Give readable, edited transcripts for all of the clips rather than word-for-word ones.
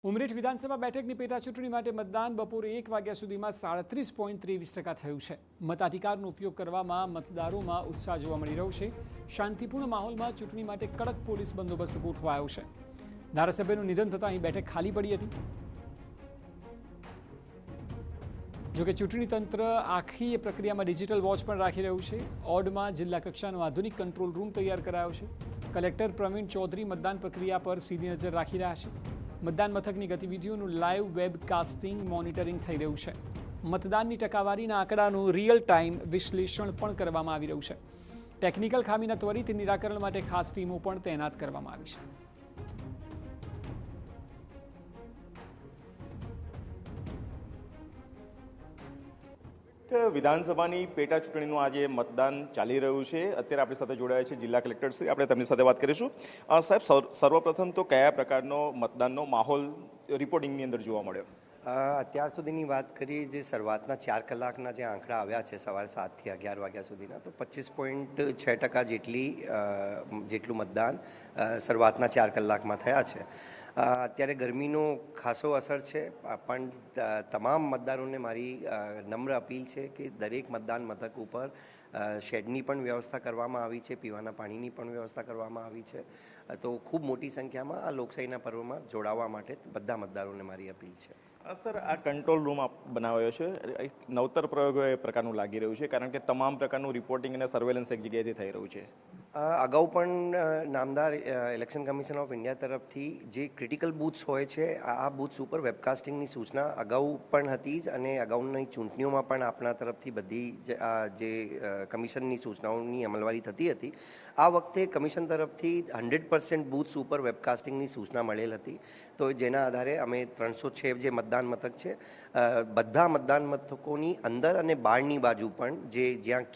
ઉમરેઠ વિધાનસભા બેઠકની પેટા ચૂંટણી માટે મતદાન બપોરે 1 વાગ્યા સુધીમાં 37.23% થયું છે। મતાધિકારનો ઉપયોગ કરવામાં મતદારોમાં ઉત્સાહ જોવા મળી રહ્યો છે। શાંતિપૂર્ણ માહોલમાં ચૂંટણી માટે કડક પોલીસ બંદોબસ્ત ગોઠવાયો છે। ધારાસભ્યનું નિધન થતાં અહીં બેઠક ખાલી પડી હતી। જોકે ચૂંટણી તંત્ર આખી પ્રક્રિયામાં ડિજિટલ વોચ પણ રાખી રહ્યું છે। ઓડમાં જિલ્લા કક્ષાનો આધુનિક કંટ્રોલ રૂમ તૈયાર કરાયો છે। કલેક્ટર પ્રવીણ ચૌધરી મતદાન પ્રક્રિયા પર સીધી નજર રાખી રહ્યા છે। મતદાન મથકની ગતિવિધિઓનું લાઈવ વેબકાસ્ટિંગ મોનિટરિંગ થઈ રહ્યું છે। મતદાનની ટકાવારીના આંકડાનું રિયલ ટાઈમ વિશ્લેષણ પણ કરવામાં આવી રહ્યું છે। ટેકનિકલ ખામીના ત્વરિત નિરાકરણ માટે ખાસ ટીમો પણ તૈનાત કરવામાં આવી છે। વિધાનસભાની પેટા ચૂંટણીનું આજે મતદાન ચાલી રહ્યું છે। અત્યારે આપણી સાથે જોડાયા છે જિલ્લા કલેક્ટર શ્રી, આપણે તેમની સાથે વાત કરીશું। સાહેબ, સર્વપ્રથમ તો કયા પ્રકારનો મતદાનનો માહોલ રિપોર્ટિંગની અંદર જોવા મળ્યો? અત્યાર સુધીની વાત કરીએ, જે શરૂઆતના 4 કલાકના જે આંકડા આવ્યા છે સવારે 7 થી 11 વાગ્યા સુધીના, તો 25.6% જેટલું મતદાન શરૂઆતના 4 કલાકમાં થયા છે। અત્યારે ગરમીનો ખાસો અસર છે, પણ તમામ મતદારોને મારી નમ્ર અપીલ છે કે દરેક મતદાન મથક ઉપર શેડની પણ વ્યવસ્થા કરવામાં આવી છે, પીવાના પાણીની પણ વ્યવસ્થા કરવામાં આવી છે। તો ખૂબ મોટી સંખ્યામાં આ લોકશાહીના પર્વમાં જોડાવા માટે બધા મતદારોને મારી અપીલ છે। સર, આ કંટ્રોલ રૂમ બનાવ્યો છે, એક નવતર પ્રયોગ એ પ્રકારનું લાગી રહ્યું છે, કારણ કે તમામ પ્રકારનું રિપોર્ટિંગ અને સર્વેલન્સ એક જગ્યાએથી થઈ રહ્યું છે। અગાઉ પણ નામદાર ઇલેક્શન કમિશન ઓફ ઇન્ડિયા તરફથી જે ક્રિટિકલ બૂથ્સ હોય છે, આ બૂથ્સ ઉપર વેબકાસ્ટિંગની સૂચના અગાઉ પણ હતી જ, અને અગાઉની ચૂંટણીઓમાં પણ આપણા તરફથી બધી જે કમિશનની સૂચનાઓની અમલવારી થતી હતી। આ વખતે કમિશન તરફથી 100% બૂથ્સ ઉપર વેબકાસ્ટિંગની સૂચના મળેલ હતી, તો જેના આધારે અમે 306 જે મતદાન મથક છે, બધા મતદાન મથકોની અંદર અને બહારની બાજુ પણ જ્યાં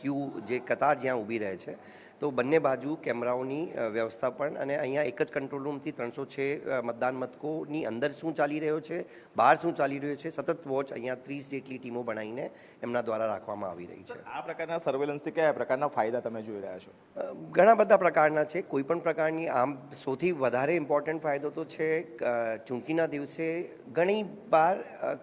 જે કતાર જ્યાં ઊભી રહે છે, તો બંને બાજુ કેમેરાઓની વ્યવસ્થા પણ, અને અહીંયા એક જ કંટ્રોલ રૂમથી 306 મતદાન મથકોની અંદર શું ચાલી રહ્યો છે, બહાર શું ચાલી રહ્યો છે, સતત વોચ અહીંયા 30 જેટલી ટીમો બનાવીને એમના દ્વારા રાખવામાં આવી રહી છે। આ પ્રકારના સર્વેલન્સથી કયા પ્રકારના ફાયદા તમે જોઈ રહ્યા છો? ઘણા બધા પ્રકારના છે। કોઈ પણ પ્રકારની, આમ સૌથી વધારે ઇમ્પોર્ટન્ટ ફાયદો તો છે, ચૂંટણીના દિવસે ઘણી વાર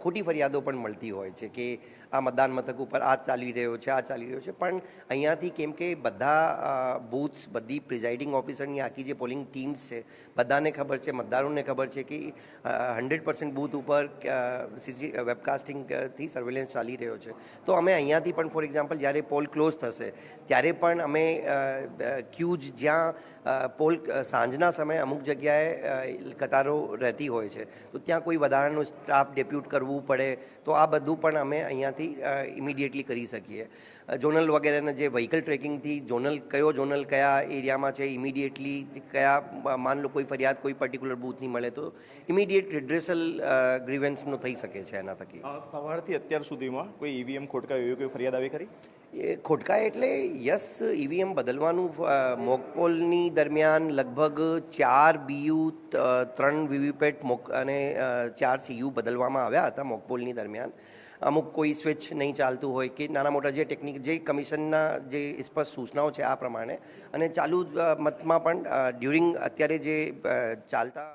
ખોટી ફરિયાદો પણ મળતી હોય છે કે આ મતદાન મથક ઉપર આ ચાલી રહ્યો છે, આ ચાલી રહ્યો છે, પણ અહીંયાથી કેમ કે બધા બૂથ્સ, બધી પ્રિઝાઇડિંગ ઓફિસરની આખી જે પોલિંગ ટીમ્સ છે, બધાને ખબર છે, મતદારોને ખબર છે કે 100% બૂથ ઉપર વેબકાસ્ટિંગથી સર્વેલન્સ ચાલી રહ્યો છે। તો અમે અહીંયાથી પણ, ફોર એક્ઝામ્પલ, જ્યારે પોલ ક્લોઝ થશે ત્યારે પણ અમે ક્યુજ, જ્યાં પોલ સાંજના સમયે અમુક જગ્યાએ કતારો રહેતી હોય છે, તો ત્યાં કોઈ વધારાનું સ્ટાફ ડેપ્યુટ કરવું પડે, તો આ બધું પણ અમે અહીંયાથી ઇમિડિયેટલી કરી શકીએ। ઝોનલ વગેરેના જે વ્હીકલ ટ્રેકિંગથી કયો ઝોનલ કયા એરિયામાં છે, ઇમિડિયેટલી કયા, માન લો કોઈ ફરિયાદ કોઈ પર્ટિક્યુલર બૂથની મળે તો ઇમિડિયેટ રિડ્રેસલ ગ્રીવન્સનો થઈ શકે છે એના થકી। સવારથી અત્યાર સુધીમાં કોઈ ઈવીએમ ખોટકાયું એવી કોઈ ફરિયાદ આવી ખરી? એ ખોટકાય એટલે યસ, ઈવીએમ બદલવાનું મોકપોલની દરમિયાન લગભગ 4 BU, 3 વીવીપેટ અને 4 CU બદલવામાં આવ્યા હતા મોકપોલની દરમિયાન। અમુક કોઈ સ્વિચ નહીં ચાલતું હોય કે નાના મોટા જે જે કમિશનના જે સ્પષ્ટ સૂચનાઓ છે આ પ્રમાણે, અને ચાલુ મતમાં પણ ડ્યુરિંગ અત્યારે જે ચાલતા